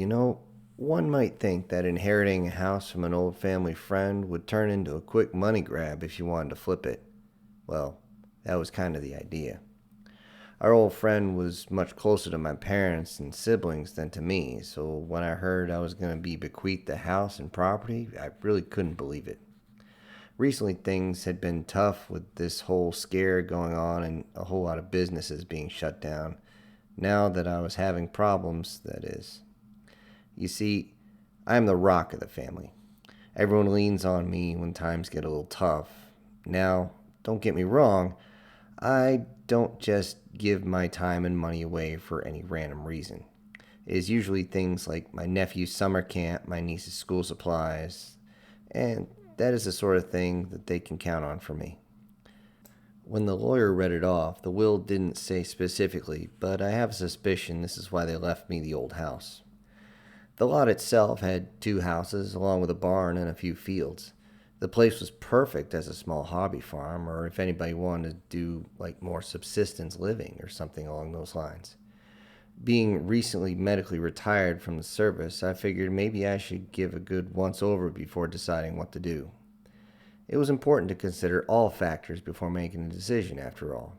You know, one might think that inheriting a house from an old family friend would turn into a quick money grab if you wanted to flip it. Well, that was kind of the idea. Our old friend was much closer to my parents and siblings than to me, so when I heard I was going to be bequeathed the house and property, I really couldn't believe it. Recently, things had been tough with this whole scare going on and a whole lot of businesses being shut down. Now that I was having problems, that is. You see, I am the rock of the family. Everyone leans on me when times get a little tough. Now, don't get me wrong, I don't just give my time and money away for any random reason. It is usually things like my nephew's summer camp, my niece's school supplies, and that is the sort of thing that they can count on from me. When the lawyer read it off, the will didn't say specifically, but I have a suspicion this is why they left me the old house. The lot itself had two houses, along with a barn and a few fields. The place was perfect as a small hobby farm, or if anybody wanted to do like more subsistence living or something along those lines. Being recently medically retired from the service, I figured maybe I should give a good once over before deciding what to do. It was important to consider all factors before making a decision, after all.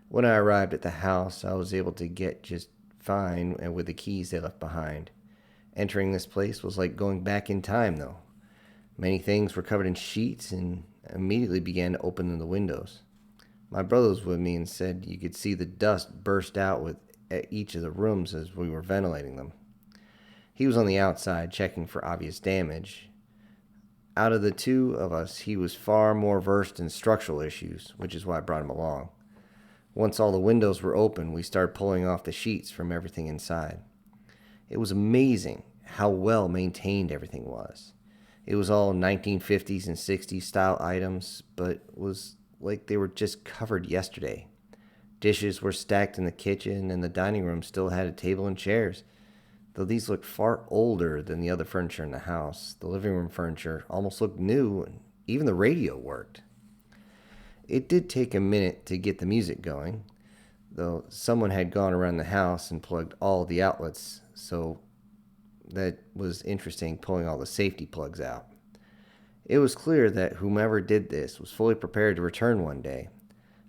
When I arrived at the house, I was able to get just fine and with the keys they left behind. Entering this place was like going back in time, though. Many things were covered in sheets and immediately began to open the windows. My brother was with me and said you could see the dust burst out with each of the rooms as we were ventilating them. He was on the outside checking for obvious damage. Out of the two of us, he was far more versed in structural issues, which is why I brought him along. Once all the windows were open, we started pulling off the sheets from everything inside. It was amazing how well maintained everything was. It was all 1950s and 60s style items, but it was like they were just covered yesterday. Dishes were stacked in the kitchen, and the dining room still had a table and chairs. Though these looked far older than the other furniture in the house, the living room furniture almost looked new, and even the radio worked. It did take a minute to get the music going, though someone had gone around the house and plugged all the outlets, so that was interesting, pulling all the safety plugs out. It was clear that whomever did this was fully prepared to return one day.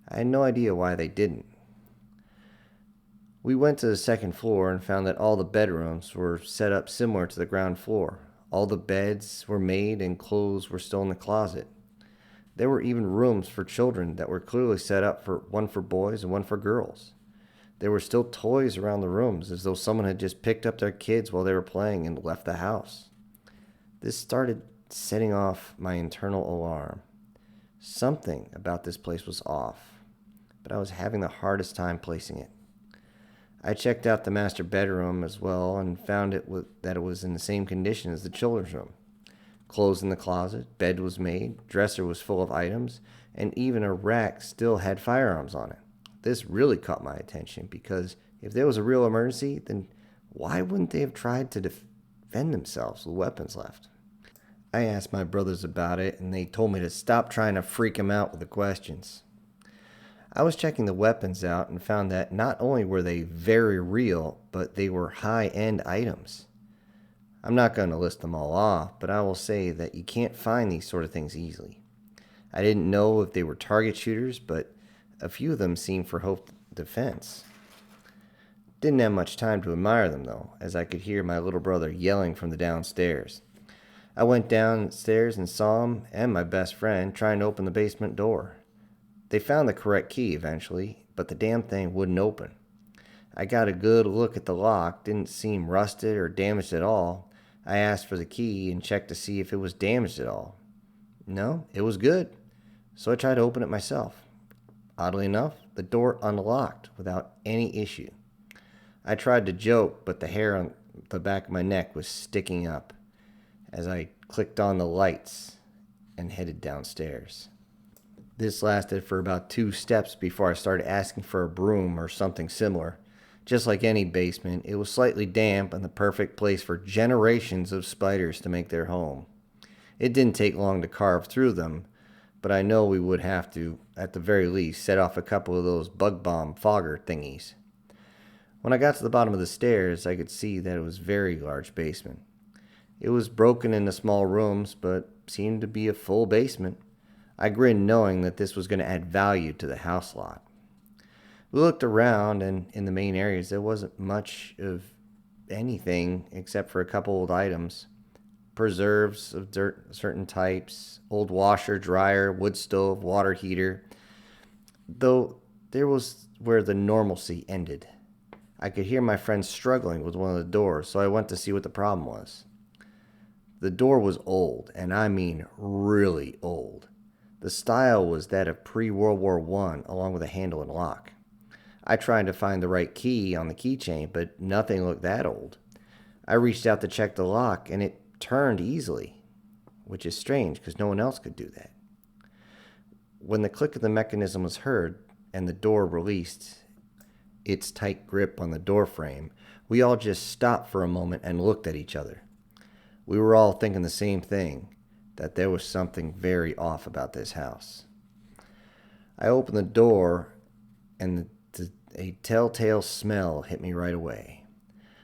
I had no idea why they didn't. We went to the second floor and found that all the bedrooms were set up similar to the ground floor. All the beds were made and clothes were still in the closet. There were even rooms for children that were clearly set up for one for boys and one for girls. There were still toys around the rooms as though someone had just picked up their kids while they were playing and left the house. This started setting off my internal alarm. Something about this place was off, but I was having the hardest time placing it. I checked out the master bedroom as well and found that it was in the same condition as the children's room. Clothes in the closet, bed was made, dresser was full of items, and even a rack still had firearms on it. This really caught my attention because if there was a real emergency, then why wouldn't they have tried to defend themselves with weapons left? I asked my brothers about it, and they told me to stop trying to freak them out with the questions. I was checking the weapons out and found that not only were they very real, but they were high-end items. I'm not going to list them all off, but I will say that you can't find these sort of things easily. I didn't know if they were target shooters, but a few of them seemed for self-defense. Didn't have much time to admire them, though, as I could hear my little brother yelling from the downstairs. I went downstairs and saw him and my best friend trying to open the basement door. They found the correct key eventually, but the damn thing wouldn't open. I got a good look at the lock, didn't seem rusted or damaged at all. I asked for the key and checked to see if it was damaged at all. No, it was good, so I tried to open it myself. Oddly enough, the door unlocked without any issue. I tried to joke, but the hair on the back of my neck was sticking up as I clicked on the lights and headed downstairs. This lasted for about 2 steps before I started asking for a broom or something similar. Just like any basement, it was slightly damp and the perfect place for generations of spiders to make their home. It didn't take long to carve through them, but I know we would have to, at the very least, set off a couple of those bug bomb fogger thingies. When I got to the bottom of the stairs, I could see that it was a very large basement. It was broken into small rooms, but seemed to be a full basement. I grinned knowing that this was going to add value to the house lot. We looked around, and in the main areas, there wasn't much of anything except for a couple old items. Preserves of certain types, old washer, dryer, wood stove, water heater. Though there was where the normalcy ended. I could hear my friend struggling with one of the doors, so I went to see what the problem was. The door was old, and I mean really old. The style was that of pre-World War I, along with a handle and lock. I tried to find the right key on the keychain, but nothing looked that old. I reached out to check the lock, and it turned easily, which is strange because no one else could do that. When the click of the mechanism was heard and the door released its tight grip on the door frame, we all just stopped for a moment and looked at each other. We were all thinking the same thing, that there was something very off about this house. I opened the door, and a telltale smell hit me right away.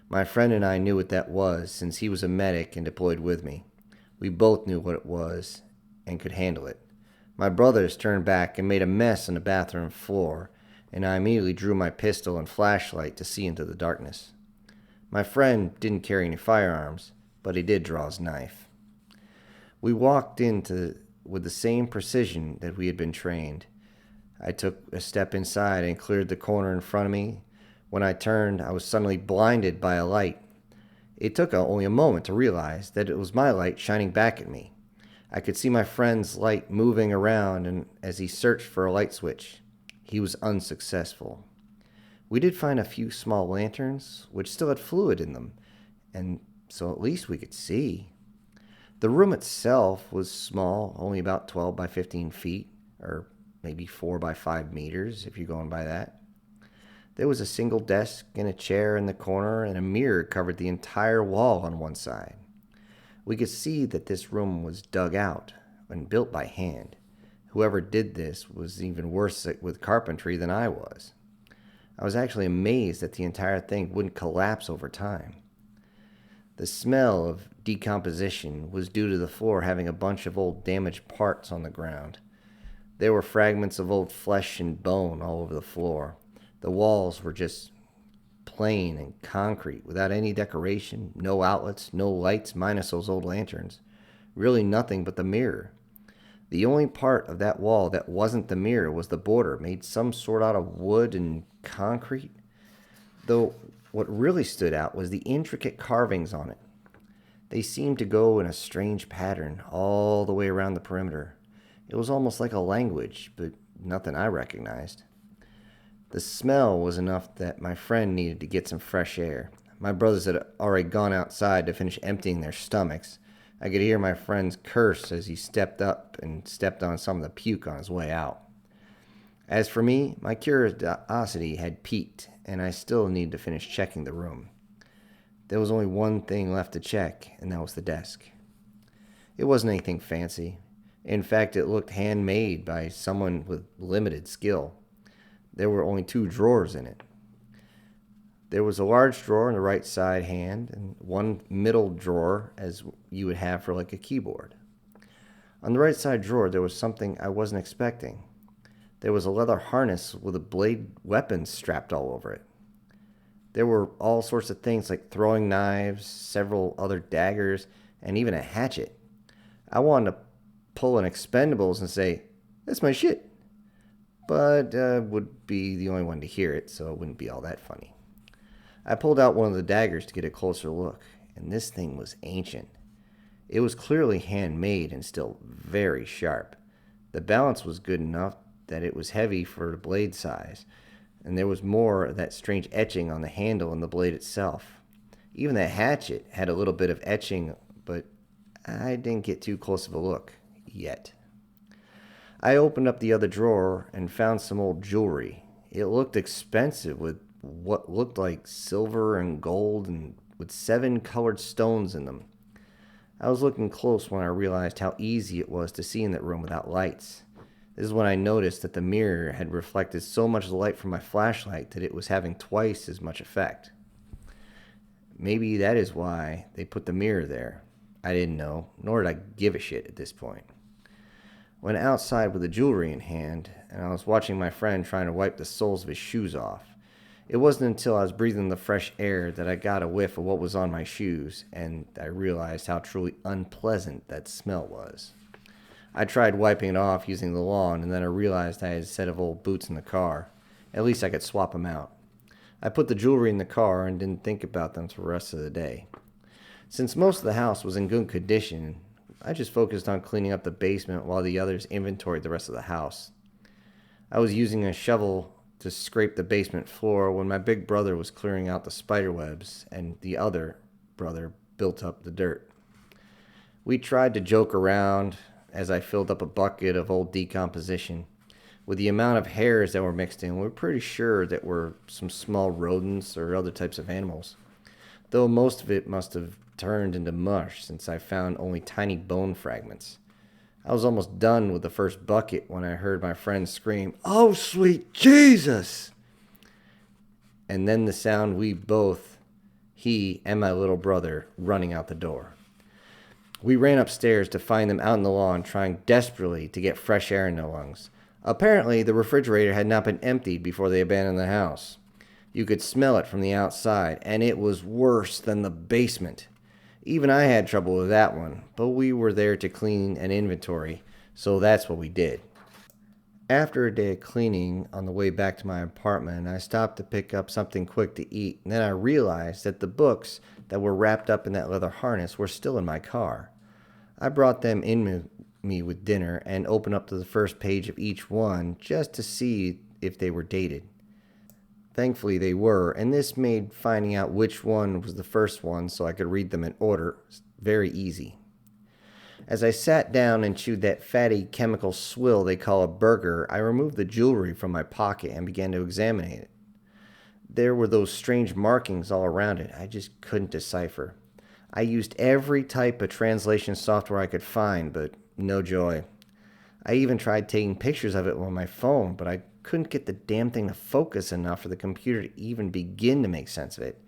My friend and I knew what that was, since he was a medic and deployed with me. We both knew what it was and could handle it. My brothers turned back and made a mess on the bathroom floor, and I immediately drew my pistol and flashlight to see into the darkness. My friend didn't carry any firearms, but he did draw his knife. We walked into with the same precision that we had been trained. I took a step inside and cleared the corner in front of me. When I turned, I was suddenly blinded by a light. It took only a moment to realize that it was my light shining back at me. I could see my friend's light moving around and as he searched for a light switch. He was unsuccessful. We did find a few small lanterns, which still had fluid in them, and so at least we could see. The room itself was small, only about 12 by 15 feet, or maybe 4 by 5 meters, if you're going by that. There was a single desk and a chair in the corner, and a mirror covered the entire wall on one side. We could see that this room was dug out and built by hand. Whoever did this was even worse with carpentry than I was. I was actually amazed that the entire thing wouldn't collapse over time. The smell of decomposition was due to the floor having a bunch of old damaged parts on the ground. There were fragments of old flesh and bone all over the floor. The walls were just plain and concrete, without any decoration, no outlets, no lights, minus those old lanterns. Really nothing but the mirror. The only part of that wall that wasn't the mirror was the border, made some sort out of wood and concrete. Though what really stood out was the intricate carvings on it. They seemed to go in a strange pattern all the way around the perimeter. It was almost like a language, but nothing I recognized. The smell was enough that my friend needed to get some fresh air. My brothers had already gone outside to finish emptying their stomachs. I could hear my friend's curse as he stepped up and stepped on some of the puke on his way out. As for me, my curiosity had peaked, and I still needed to finish checking the room. There was only one thing left to check, and that was the desk. It wasn't anything fancy. In fact, it looked handmade by someone with limited skill. There were only 2 drawers in it. There was a large drawer on the right side hand and one middle drawer as you would have for like a keyboard. On the right side drawer, there was something I wasn't expecting. There was a leather harness with a blade weapon strapped all over it. There were all sorts of things like throwing knives, several other daggers, and even a hatchet. I wanted to pull an Expendables and say, "That's my shit," but would be the only one to hear it, so it wouldn't be all that funny. I pulled out one of the daggers to get a closer look, and this thing was ancient. It was clearly handmade and still very sharp. The balance was good enough that it was heavy for the blade size, and there was more of that strange etching on the handle and the blade itself. Even the hatchet had a little bit of etching, but I didn't get too close of a look yet. I opened up the other drawer and found some old jewelry. It looked expensive, with what looked like silver and gold and with 7 colored stones in them. I was looking close when I realized how easy it was to see in that room without lights. This is when I noticed that the mirror had reflected so much light from my flashlight that it was having twice as much effect. Maybe that is why they put the mirror there. I didn't know, nor did I give a shit at this point. Went outside with the jewelry in hand, and I was watching my friend trying to wipe the soles of his shoes off. It wasn't until I was breathing the fresh air that I got a whiff of what was on my shoes, and I realized how truly unpleasant that smell was. I tried wiping it off using the lawn, and then I realized I had a set of old boots in the car. At least I could swap them out. I put the jewelry in the car and didn't think about them for the rest of the day. Since most of the house was in good condition, I just focused on cleaning up the basement while the others inventoried the rest of the house. I was using a shovel to scrape the basement floor when my big brother was clearing out the spider webs and the other brother built up the dirt. We tried to joke around as I filled up a bucket of old decomposition. With the amount of hairs that were mixed in, we were pretty sure that were some small rodents or other types of animals, though most of it must have turned into mush since I found only tiny bone fragments. I was almost done with the first bucket when I heard my friend scream, "Oh, sweet Jesus!" And then the sound we both, he and my little brother, running out the door. We ran upstairs to find them out in the lawn trying desperately to get fresh air in their lungs. Apparently, the refrigerator had not been emptied before they abandoned the house. You could smell it from the outside, and it was worse than the basement. Even I had trouble with that one, but we were there to clean an inventory, so that's what we did. After a day of cleaning on the way back to my apartment, I stopped to pick up something quick to eat, and then I realized that the books that were wrapped up in that leather harness were still in my car. I brought them in with me with dinner and opened up to the first page of each one just to see if they were dated. Thankfully they were, and this made finding out which one was the first one so I could read them in order very easy. As I sat down and chewed that fatty chemical swill they call a burger, I removed the jewelry from my pocket and began to examine it. There were those strange markings all around it I just couldn't decipher. I used every type of translation software I could find, but no joy. I even tried taking pictures of it on my phone, but I couldn't get the damn thing to focus enough for the computer to even begin to make sense of it.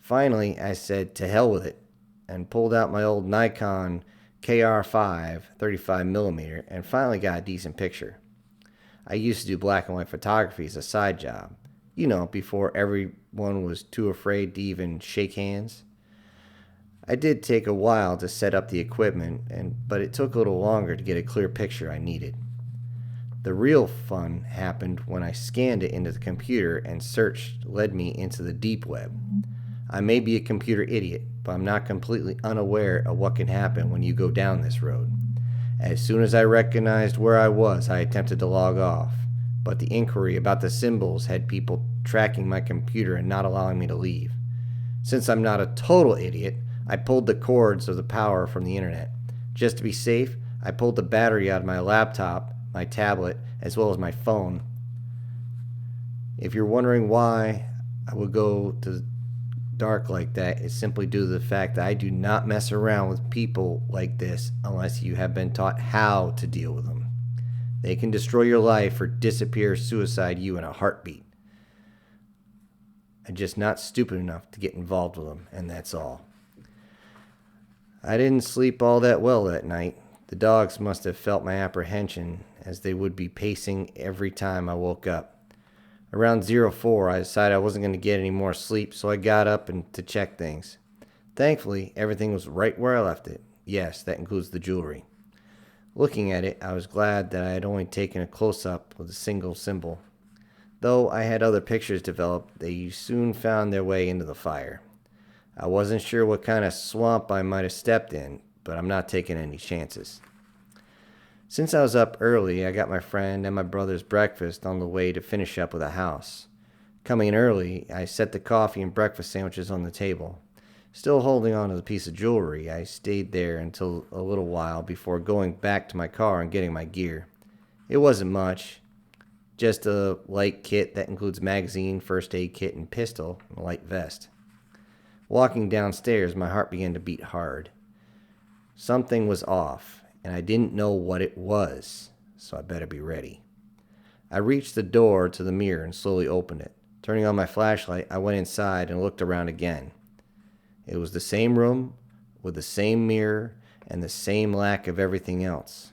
Finally, I said to hell with it, and pulled out my old Nikon KR5 35mm and finally got a decent picture. I used to do black and white photography as a side job, before everyone was too afraid to even shake hands. I did take a while to set up the equipment, but it took a little longer to get a clear picture I needed. The real fun happened when I scanned it into the computer and search led me into the deep web. I may be a computer idiot, but I'm not completely unaware of what can happen when you go down this road. As soon as I recognized where I was, I attempted to log off, but the inquiry about the symbols had people tracking my computer and not allowing me to leave. Since I'm not a total idiot, I pulled the cords of the power from the internet. Just to be safe, I pulled the battery out of my laptop, my tablet, as well as my phone. If you're wondering why I would go to dark like that, it's simply due to the fact that I do not mess around with people like this unless you have been taught how to deal with them. They can destroy your life or disappear, suicide you in a heartbeat. I'm just not stupid enough to get involved with them, and that's all. I didn't sleep all that well that night. The dogs must have felt my apprehension, as they would be pacing every time I woke up. Around 04, I decided I wasn't going to get any more sleep, so I got up to check things. Thankfully, everything was right where I left it. Yes, that includes the jewelry. Looking at it, I was glad that I had only taken a close-up with a single symbol. Though I had other pictures developed, they soon found their way into the fire. I wasn't sure what kind of swamp I might have stepped in, but I'm not taking any chances. Since I was up early, I got my friend and my brother's breakfast on the way to finish up with the house. Coming in early, I set the coffee and breakfast sandwiches on the table. Still holding on to the piece of jewelry, I stayed there until a little while before going back to my car and getting my gear. It wasn't much, just a light kit that includes magazine, first aid kit, and pistol, and a light vest. Walking downstairs, my heart began to beat hard. Something was off, and I didn't know what it was. so I better be ready. I reached the door to the mirror and slowly opened it. Turning on my flashlight, I went inside and looked around again. It was the same room, with the same mirror, and the same lack of everything else.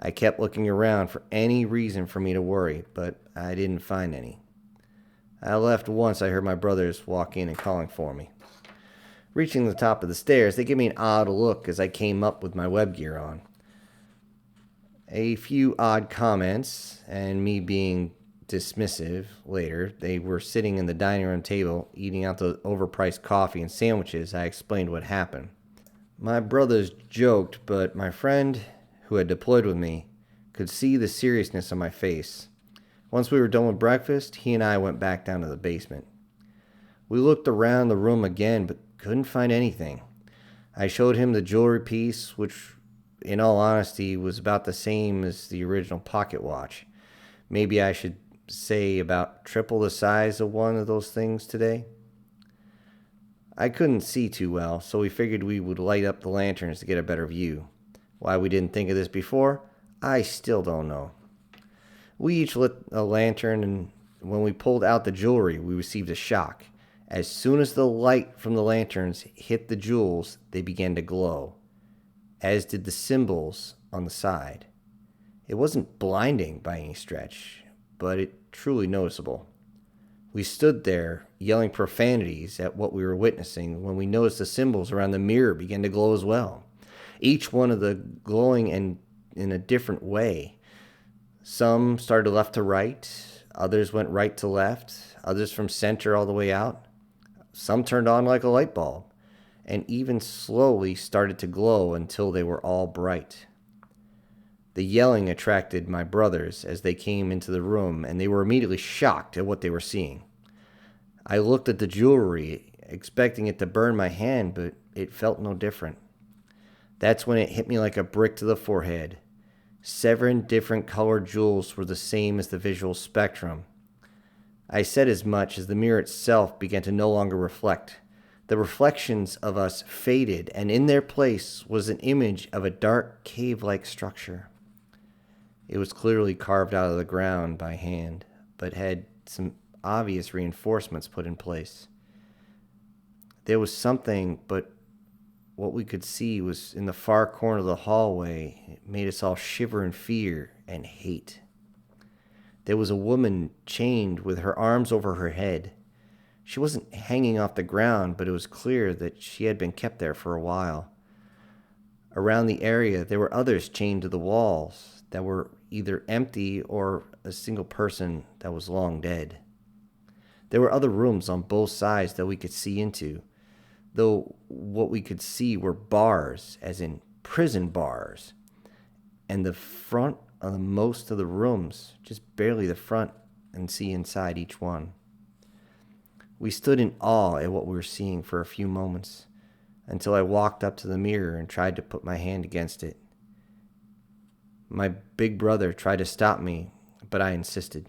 I kept looking around for any reason for me to worry, but I didn't find any. I left once I heard my brothers walk in and calling for me. Reaching the top of the stairs, they gave me an odd look as I came up with my web gear on. A few odd comments, and me being dismissive later, they were sitting in the dining room table, eating out the overpriced coffee and sandwiches. I explained what happened. My brothers joked, but my friend, who had deployed with me, could see the seriousness on my face. Once we were done with breakfast, he and I went back down to the basement. We looked around the room again, but couldn't find anything. I showed him the jewelry piece, which, in all honesty, was about the same as the original pocket watch. Maybe I should say about triple the size of one of those things today. I couldn't see too well, so we figured we would light up the lanterns to get a better view. Why we didn't think of this before, I still don't know. We each lit a lantern, and when we pulled out the jewelry, we received a shock. As soon as the light from the lanterns hit the jewels, they began to glow, as did the symbols on the side. It wasn't blinding by any stretch, but it truly noticeable. We stood there, yelling profanities at what we were witnessing, when we noticed the symbols around the mirror began to glow as well. Each one of the glowing in a different way. Some started left to right, others went right to left, others from center all the way out. Some turned on like a light bulb, and even slowly started to glow until they were all bright. The yelling attracted my brothers as they came into the room, and they were immediately shocked at what they were seeing. I looked at the jewelry, expecting it to burn my hand, but it felt no different. That's when it hit me like a brick to the forehead. 7 different colored jewels were the same as the visual spectrum. I said as much as the mirror itself began to no longer reflect. The reflections of us faded, and in their place was an image of a dark cave-like structure. It was clearly carved out of the ground by hand, but had some obvious reinforcements put in place. There was something, but what we could see was in the far corner of the hallway. It made us all shiver in fear and hate. There was a woman chained with her arms over her head. She wasn't hanging off the ground, but it was clear that she had been kept there for a while. Around the area, there were others chained to the walls that were either empty or a single person that was long dead. There were other rooms on both sides that we could see into, though what we could see were bars, as in prison bars, and the front of most of the rooms, just barely the front, and see inside each one. We stood in awe at what we were seeing for a few moments, until I walked up to the mirror and tried to put my hand against it. My big brother tried to stop me, but I insisted.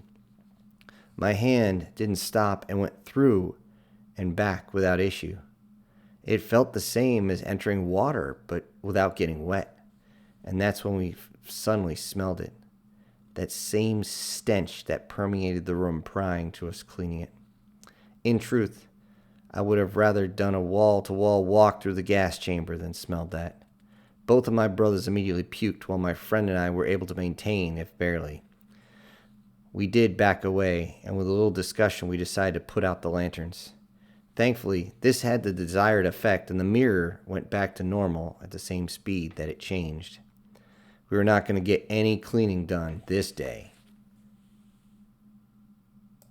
My hand didn't stop and went through and back without issue. It felt the same as entering water, but without getting wet. And that's when we suddenly smelled it. That same stench that permeated the room prior to us cleaning it. In truth, I would have rather done a wall-to-wall walk through the gas chamber than smelled that. Both of my brothers immediately puked, while my friend and I were able to maintain, if barely. We did back away, and with a little discussion, we decided to put out the lanterns. Thankfully, this had the desired effect, and the mirror went back to normal at the same speed that it changed. We were not going to get any cleaning done this day.